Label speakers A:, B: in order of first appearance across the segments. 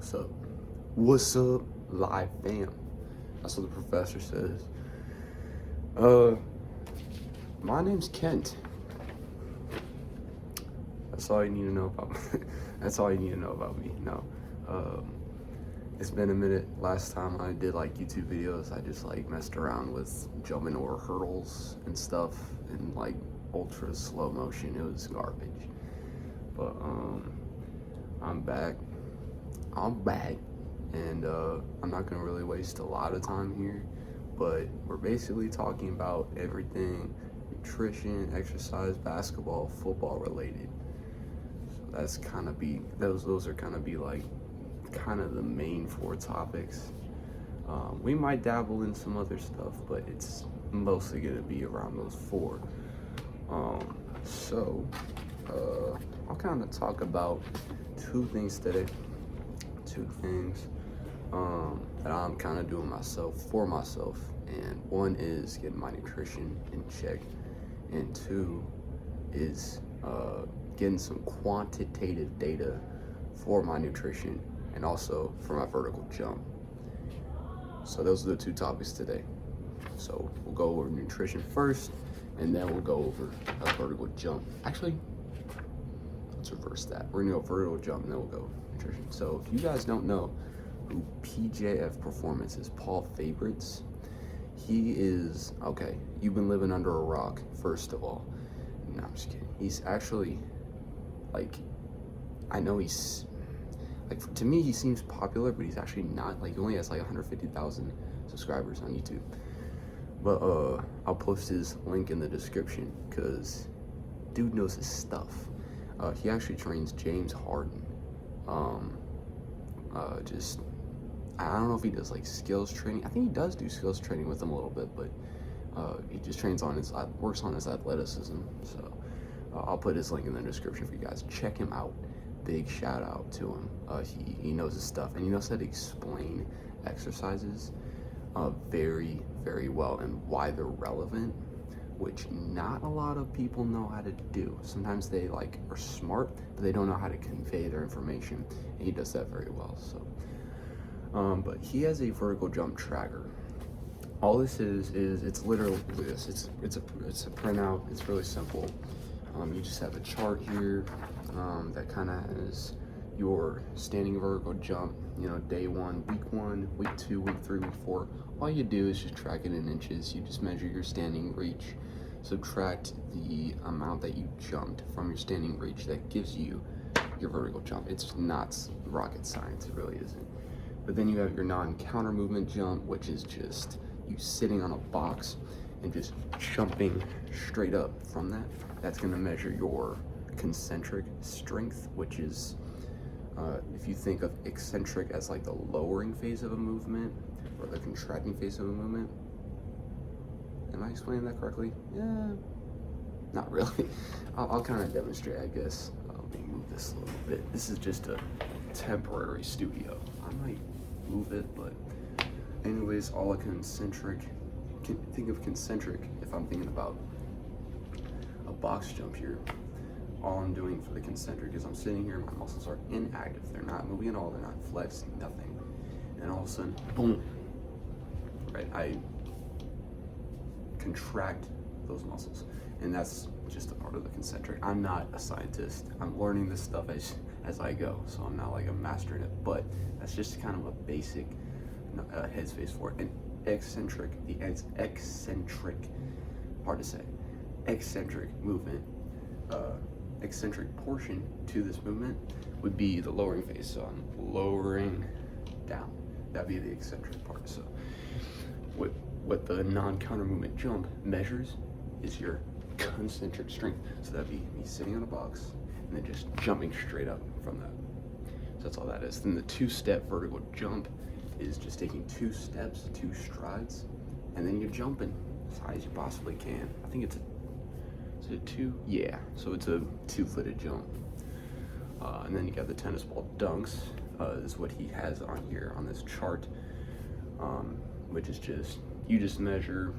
A: What's up? What's up, live fam? That's what the professor says. My name's Kent. That's all you need to know about me. That's all you need to know about me. No. It's been a minute. Last time I did like YouTube videos, I just like messed around with jumping over hurdles and stuff in like ultra slow motion. It was garbage. But I'm back. And I'm not gonna really waste a lot of time here, but we're basically talking about everything nutrition, exercise, basketball, football related. So that's kind of be those are kind of be like kind of the main four topics. We might dabble in some other stuff, but it's mostly gonna be around those four. So I'll kind of talk about two things today. Two things that I'm kind of doing for myself, and one is getting my nutrition in check, and two is getting some quantitative data for my nutrition and also for my vertical jump. So those are the two topics today. So we'll go over nutrition first, and then we'll go over a vertical jump. Actually, let's reverse that. We're gonna go vertical jump and then we'll go nutrition. So if you guys don't know who PJF Performance is, Paul Fabritz, he is, okay, you've been living under a rock, first of all. No, I'm just kidding. He's actually, like, I know he's, like, to me he seems popular, but he's actually not. Like, he only has like 150,000 subscribers on YouTube. But I'll post his link in the description, because dude knows his stuff. He actually trains James Harden. I don't know if he does like skills training. I think he does do skills training with him a little bit, but he just works on his athleticism. So I'll put his link in the description for you guys. Check him out. Big shout out to him. He knows his stuff, and he knows how to explain exercises very, very well and why they're relevant, which not a lot of people know how to do. Sometimes they like are smart, but they don't know how to convey their information, and he does that very well. So, but he has a vertical jump tracker. All this is it's literally this. It's a printout. It's really simple. You just have a chart here that kind of has your standing vertical jump. You know, day 1, week 2, week 3, week 4. All you do is just track it in inches. You just measure your standing reach, subtract the amount that you jumped from your standing reach. That gives you your vertical jump. It's not rocket science, it really isn't. But then you have your non-counter movement jump, which is just you sitting on a box and just jumping straight up from that. That's gonna measure your concentric strength, which is, if you think of eccentric as like the lowering phase of a movement or the contracting phase of a movement. Am I explaining that correctly? Yeah, not really. I'll kind of demonstrate, I guess. Let me move this a little bit. This is just a temporary studio. I might move it, but anyways, all a concentric, think of concentric if I'm thinking about a box jump here. All I'm doing for the concentric is I'm sitting here, my muscles are inactive. They're not moving at all, they're not flexing, nothing. And all of a sudden, boom, right? I contract those muscles, and that's just a part of the concentric. I'm not a scientist. I'm learning this stuff as I go, so I'm not like a master in it, but that's just kind of a basic headspace for it. And eccentric, hard to say, eccentric movement, eccentric portion to this movement would be the lowering phase. So I'm lowering down. That'd be the eccentric part. So what the non-counter movement jump measures is your concentric strength. So that'd be me sitting on a box and then just jumping straight up from that. So that's all that is. Then the 2-step vertical jump is just taking 2 steps, 2 strides, and then you're jumping as high as you possibly can. I think it's is it 2? Yeah, so it's a 2-footed jump. And then you got the tennis ball dunks, is what he has on here on this chart, which is just, you just measure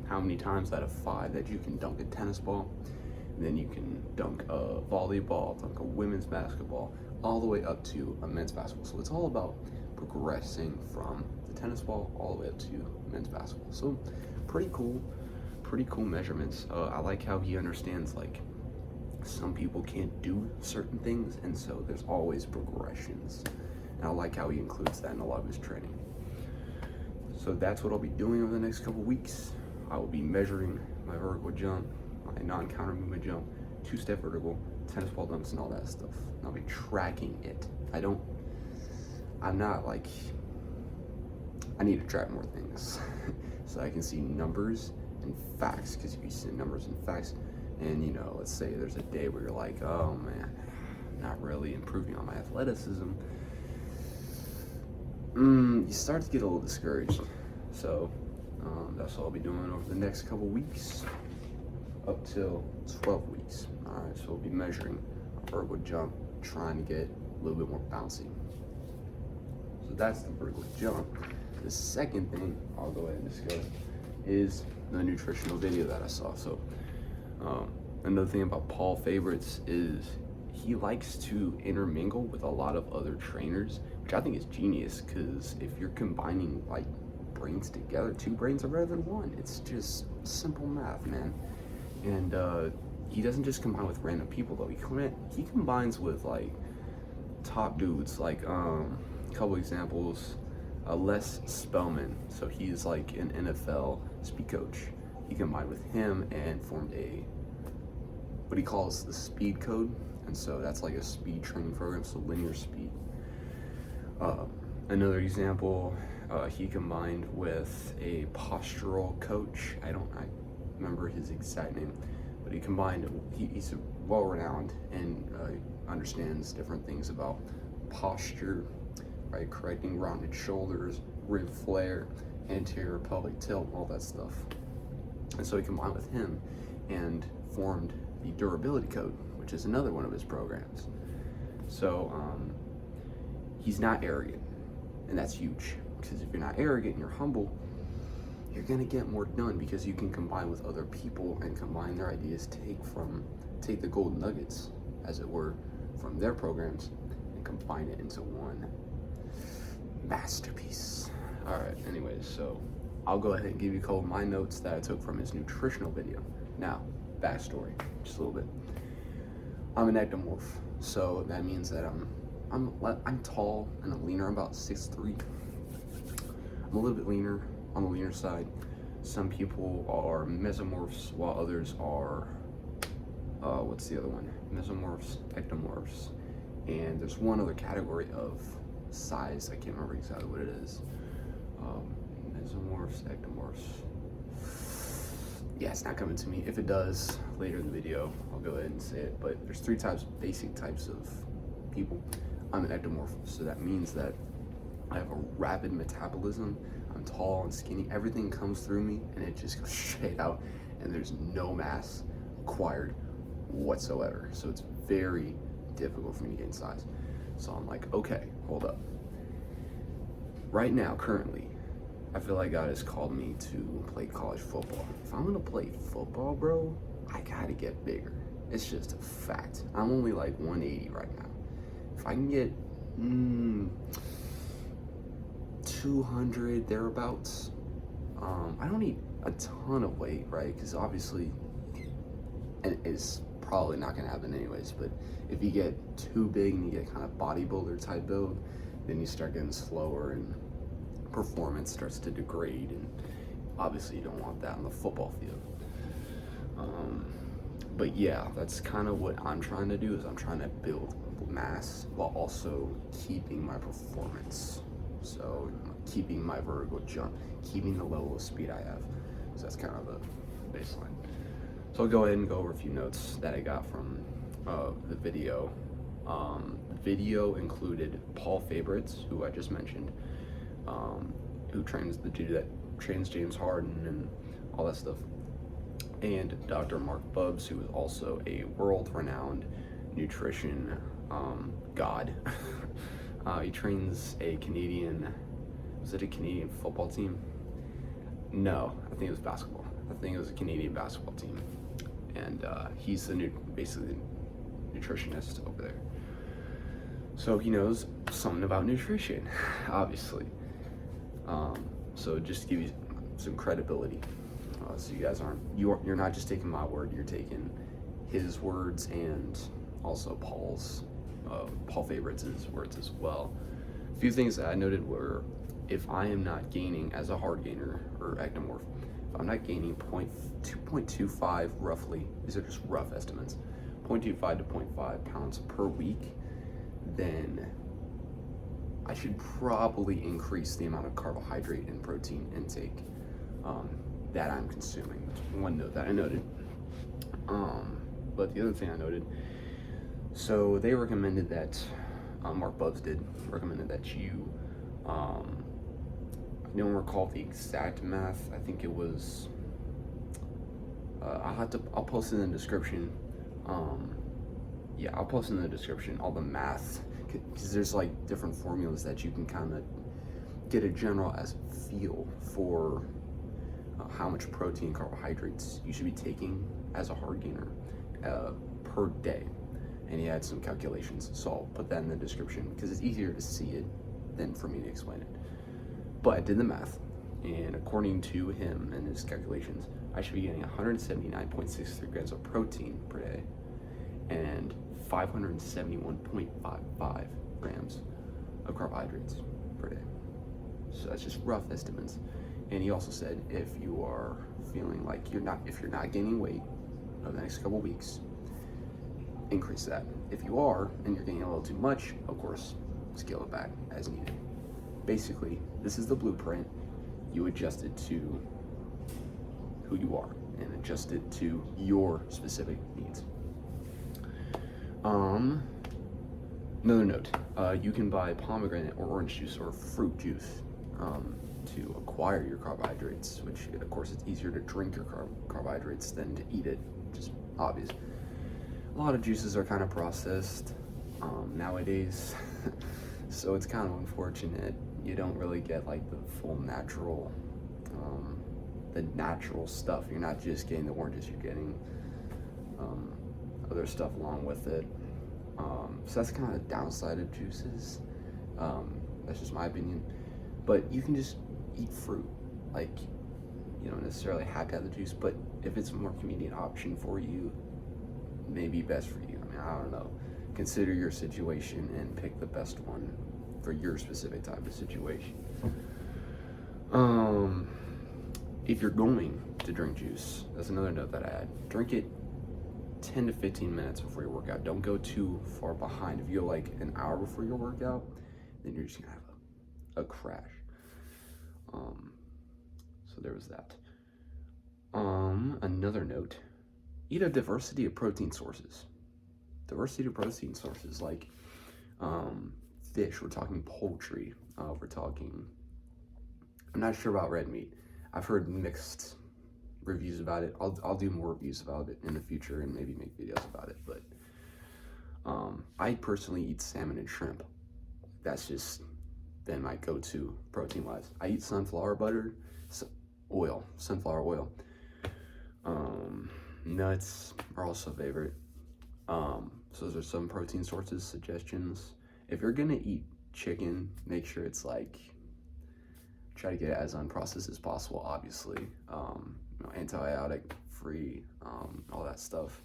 A: how many times out of 5 that you can dunk a tennis ball. And then you can dunk a volleyball, dunk a women's basketball, all the way up to a men's basketball. So it's all about progressing from the tennis ball all the way up to men's basketball. So pretty cool measurements. I like how he understands like some people can't do certain things, and so there's always progressions. And I like how he includes that in a lot of his training. So that's what I'll be doing over the next couple weeks. I will be measuring my vertical jump, my non-counter movement jump, two-step vertical, tennis ball dunks, and all that stuff. And I'll be tracking it. I'm not like, I need to track more things so I can see numbers and facts, because if you see numbers and facts, and you know, let's say there's a day where you're like, oh man, I'm not really improving on my athleticism, you start to get a little discouraged. So that's what I'll be doing over the next couple weeks, up till 12 weeks. All right, so we'll be measuring a vertical jump, trying to get a little bit more bouncy. So that's the vertical jump. The second thing I'll go ahead and discuss is the nutritional video that I saw. So another thing about Paul Fabritz is he likes to intermingle with a lot of other trainers, which I think is genius, because if you're combining like brains together, two brains are better than one. It's just simple math, man. And he doesn't just combine with random people though. He combines with like top dudes, like a couple examples. Les Spellman, so he's like an NFL speed coach. He combined with him and formed what he calls the speed code, and so that's like a speed training program, so linear speed. Another example, he combined with a postural coach. I remember his exact name, but he combined, he's well-renowned and understands different things about posture, right? Correcting rounded shoulders, rib flare, anterior pelvic tilt, all that stuff. And so he combined with him and formed the durability code, which is another one of his programs. So he's not arrogant, and that's huge, because if you're not arrogant and you're humble, you're gonna get more done, because you can combine with other people and combine their ideas, take the gold nuggets, as it were, from their programs and combine it into one masterpiece. All right, anyways, so I'll go ahead and give you a couple of my notes that I took from his nutritional video. Now, backstory, just a little bit. I'm an ectomorph, so that means that I'm tall and I'm leaner. I'm about 6'3". I'm a little bit leaner, on the leaner side. Some people are mesomorphs, while others are, what's the other one? Mesomorphs, ectomorphs, and there's one other category of size. I can't remember exactly what it is. Mesomorphs, ectomorphs. Yeah, it's not coming to me. If it does later in the video, I'll go ahead and say it. But there's three basic types of people. I'm an ectomorph, so that means that I have a rapid metabolism. I'm tall and skinny. Everything comes through me and it just goes straight out, and there's no mass acquired whatsoever. So it's very difficult for me to gain size. So I'm like, okay, hold up. Right now, currently, I feel like God has called me to play college football. If I'm gonna play football, bro, I gotta get bigger. It's just a fact. I'm only like 180 right now. If I can get 200 thereabouts, I don't need a ton of weight, right? Because obviously, and it's probably not gonna happen anyways, but if you get too big and you get kind of bodybuilder type build, then you start getting slower and performance starts to degrade, and obviously you don't want that on the football field. But yeah, that's kind of what I'm trying to do, is I'm trying to build mass while also keeping my performance. So keeping my vertical jump, keeping the level of speed I have. So that's kind of the baseline. So I'll go ahead and go over a few notes that I got from the video. The video included Paul Fabritz, who I just mentioned, who trains the dude that trains James Harden and all that stuff, and Dr. Marc Bubbs, who is also a world-renowned nutrition god. He trains a Canadian, was it a Canadian football team? No, I think it was basketball. I think it was a Canadian basketball team. and he's basically the nutritionist over there. So he knows something about nutrition, obviously. So just to give you some credibility, so you guys you're not just taking my word, you're taking his words and also Paul Fabritz's words as well. A few things that I noted were, if I am not gaining as a hard gainer or ectomorph, if I'm not gaining 2.25 roughly, these are just rough estimates, 0.25 to 0.5 pounds per week, then I should probably increase the amount of carbohydrate and protein intake that I'm consuming. That's one note that I noted. But the other thing I noted, so they recommended that, Marc Bubbs recommended that you, I don't recall the exact math, I think it was, I'll post it in the description. Yeah, I'll post in the description all the math, because there's like different formulas that you can kind of get a general feel for how much protein, carbohydrates you should be taking as a hard gainer per day. And he had some calculations, so I'll put that in the description because it's easier to see it than for me to explain it. But I did the math, and according to him and his calculations, I should be getting 179.63 grams of protein per day and 571.55 grams of carbohydrates per day. So that's just rough estimates. And he also said, if you are feeling like if you're not gaining weight over the next couple weeks, increase that. If you are, and you're gaining a little too much, of course, scale it back as needed. Basically, this is the blueprint. You adjust it to who you are and adjust it to your specific needs. Another note, you can buy pomegranate or orange juice or fruit juice to acquire your carbohydrates, which of course it's easier to drink your carbohydrates than to eat it, just obvious. A lot of juices are kind of processed nowadays, so it's kind of unfortunate. You don't really get like the full natural, the natural stuff. You're not just getting the oranges, you're getting other stuff along with it. So that's kind of the downside of juices. That's just my opinion. But you can just eat fruit. Like, you don't necessarily have to have the juice, but if it's a more convenient option for you, maybe best for you. I mean, I don't know. Consider your situation and pick the best one for your specific type of situation. If you're going to drink juice, that's another note that I had. Drink it 10 to 15 minutes before your workout. Don't go too far behind. If you go like an hour before your workout, then you're just gonna have a crash. So there was that. Another note, eat a diversity of protein sources. Diversity of protein sources, like fish, we're talking poultry, we're talking, I'm not sure about red meat. I've heard mixed reviews about it. I'll do more reviews about it in the future and maybe make videos about it, but I personally eat salmon and shrimp. That's just been my go-to protein-wise. I eat sunflower oil. Nuts are also a favorite. So those are some protein sources, suggestions. If you're gonna eat chicken, make sure it's like, try to get it as unprocessed as possible, obviously. Antibiotic free, all that stuff.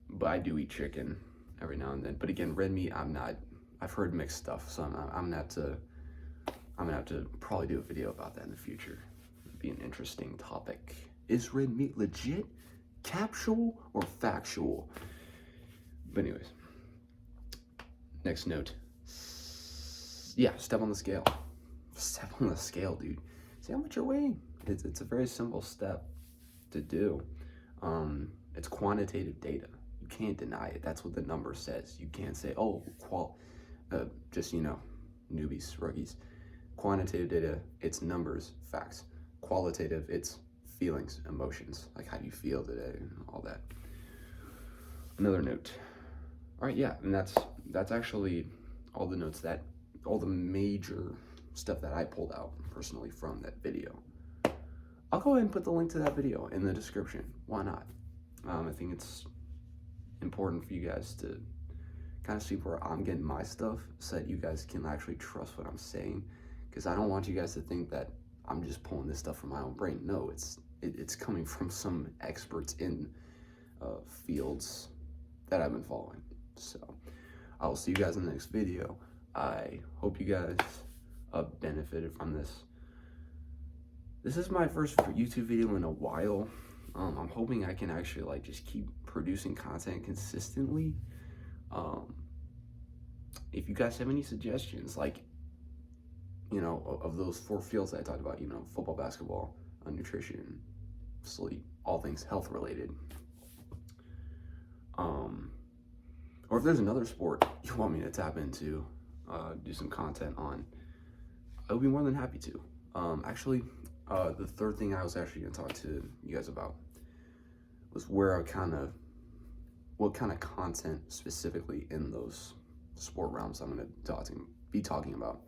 A: But I do eat chicken every now and then. But again, red meat, I've heard mixed stuff, so I'm gonna have to probably do a video about that in the future. It'd be an interesting topic. Is red meat legit, capsule, or factual? But anyways, next note. Yeah, step on the scale. Step on the scale, dude. See how much you're weighing. It's a very simple step to do. It's quantitative data. You can't deny it. That's what the number says. You can't say, oh, just, newbies, rookies. Quantitative data, it's numbers, facts. Qualitative, it's feelings, emotions, like how you feel today and all that. Another note. All right, yeah, and that's actually all the notes all the major stuff that I pulled out personally from that video. I'll go ahead and put the link to that video in the description. Why not? I think it's important for you guys to kind of see where I'm getting my stuff so that you guys can actually trust what I'm saying, because I don't want you guys to think that I'm just pulling this stuff from my own brain. No, it's coming from some experts in fields that I've been following. So I'll see you guys in the next video. I hope you guys benefited from this. This is my first YouTube video in a while. I'm hoping I can actually like just keep producing content consistently. If you guys have any suggestions, like, you know, of those 4 fields that I talked about, you know, football, basketball, nutrition, sleep, all things health related. Or if there's another sport you want me to tap into, do some content on, I would be more than happy to. Actually, the third thing I was actually going to talk to you guys about was what kind of content specifically in those sport realms I'm going to be talking about.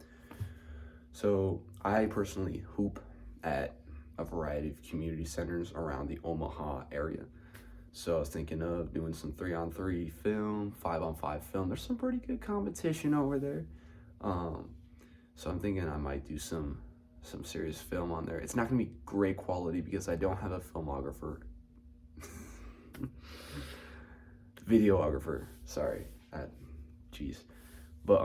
A: So I personally hoop at a variety of community centers around the Omaha area. So I was thinking of doing some 3-on-3 film, 5-on-5 film. There's some pretty good competition over there. So I'm thinking I might do some serious film on there. It's not gonna be great quality because I don't have a filmographer. Videographer, sorry. Jeez. But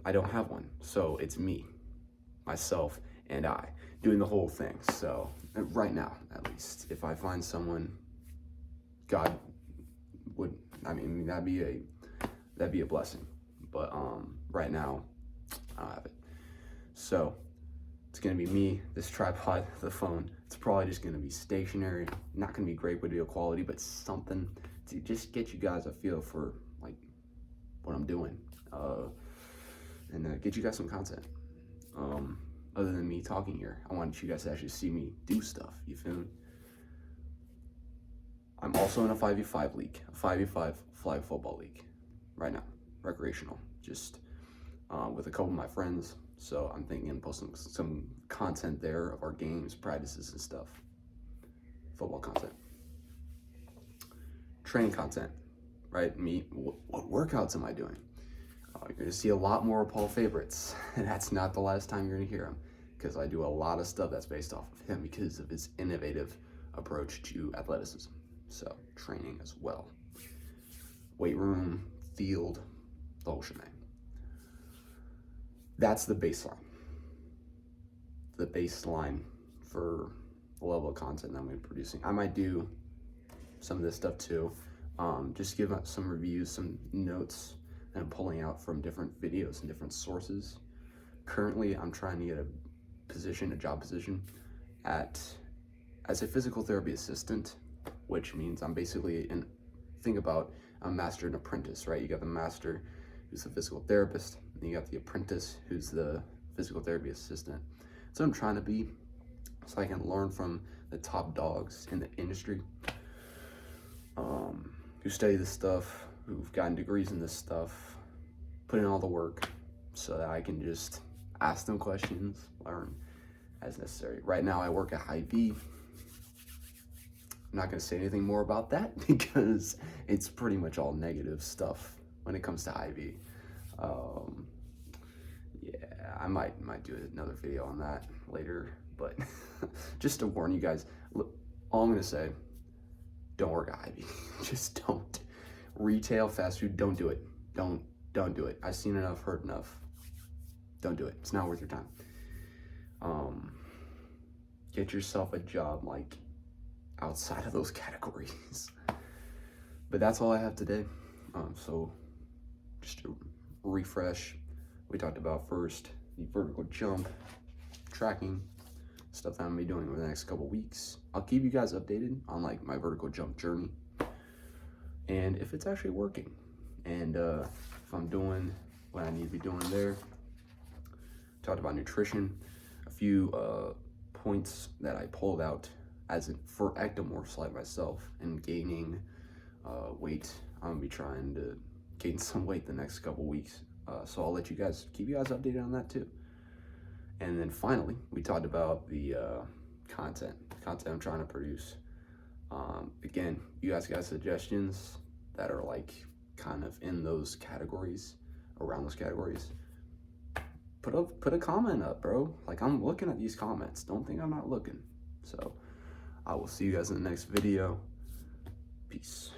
A: I don't have one. So it's me, myself, and I doing the whole thing. So right now, at least, if I find someone, God would, I mean, that'd be a blessing. But right now, I don't have it. So it's gonna be me, this tripod, the phone. It's probably just gonna be stationary, not gonna be great video quality, but something to just get you guys a feel for like what I'm doing, and get you guys some content. Other than me talking here, I want you guys to actually see me do stuff. You feel me? I'm also in a 5v5 league, a 5v5 flag football league right now, recreational, just with a couple of my friends. So I'm thinking of posting some content there of our games, practices, and stuff. Football content. Training content, right? What workouts am I doing? You're gonna see a lot more of Paul Fabritz, and that's not the last time you're gonna hear him, because I do a lot of stuff that's based off of him because of his innovative approach to athleticism. So training as well. Weight room, field, the whole shebang. That's the baseline. The baseline for the level of content that I'm going to be producing. I might do some of this stuff too. Just give out some reviews, some notes that I'm pulling out from different videos and different sources. Currently, I'm trying to get a job position as a physical therapy assistant, which means I'm basically a master and apprentice, right? You got the master, who's the physical therapist, and you got the apprentice, who's the physical therapy assistant. So I'm trying to be, so I can learn from the top dogs in the industry, who study this stuff, who've gotten degrees in this stuff, put in all the work, so that I can just ask them questions, learn as necessary. Right now I work at Hy-Vee. I'm not going to say anything more about that because it's pretty much all negative stuff when it comes to Hy-Vee. Yeah, I might do another video on that later, but just to warn you guys, look, all I'm going to say, don't work at Hy-Vee. Just don't. Retail, fast food, don't do it. Don't do it. I've seen enough, heard enough. Don't do it. It's not worth your time. Get yourself a job like outside of those categories. But that's all I have today. So just to refresh, we talked about first the vertical jump, tracking, stuff that I'm gonna be doing over the next couple weeks. I'll keep you guys updated on like my vertical jump journey and if it's actually working, and if I'm doing what I need to be doing there. Talked about nutrition, a few points that I pulled out for ectomorphs like myself and gaining weight. I'm gonna be trying to gain some weight the next couple weeks, so I'll keep you guys updated on that too. And then finally, we talked about the content I'm trying to produce. Again, you guys got suggestions that are like kind of in those categories, around those categories. Put a comment up, bro. Like, I'm looking at these comments. Don't think I'm not looking. So I will see you guys in the next video. Peace.